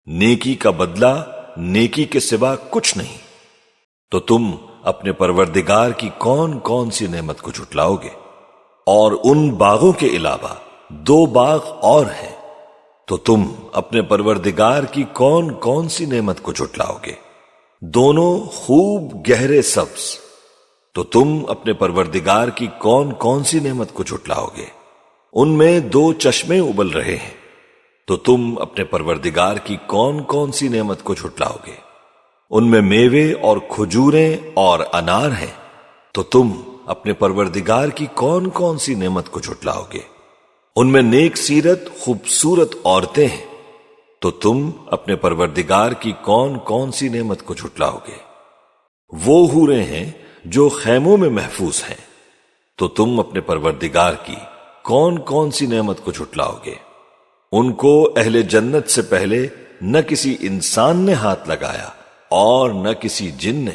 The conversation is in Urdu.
نیکی کا بدلہ نیکی کے سوا کچھ نہیں، تو تم اپنے پروردگار کی کون کون سی نعمت کو جھٹلاؤ گے؟ اور ان باغوں کے علاوہ 2 باغ اور ہیں، تو تم اپنے پروردگار کی کون کون سی نعمت کو جھٹلاؤ گے؟ دونوں خوب گہرے سبز، تو تم اپنے پروردگار کی کون کون سی نعمت کو جھٹلاؤ گے؟ ان میں 2 چشمے ابل رہے ہیں، تو تم اپنے پروردگار کی کون کون سی نعمت کو جھٹلاؤ گے؟ ان میں میوے اور کھجوریں اور انار ہیں، تو تم اپنے پروردگار کی کون کون سی نعمت کو جھٹلاؤ گے؟ ان میں نیک سیرت خوبصورت عورتیں ہیں، تو تم اپنے پروردگار کی کون کون سی نعمت کو جھٹلاؤ گے؟ وہ حوریں ہیں جو خیموں میں محفوظ ہیں، تو تم اپنے پروردگار کی کون کون سی نعمت کو جھٹلاؤ گے؟ ان کو اہل جنت سے پہلے نہ کسی انسان نے ہاتھ لگایا اور نہ کسی جن نے۔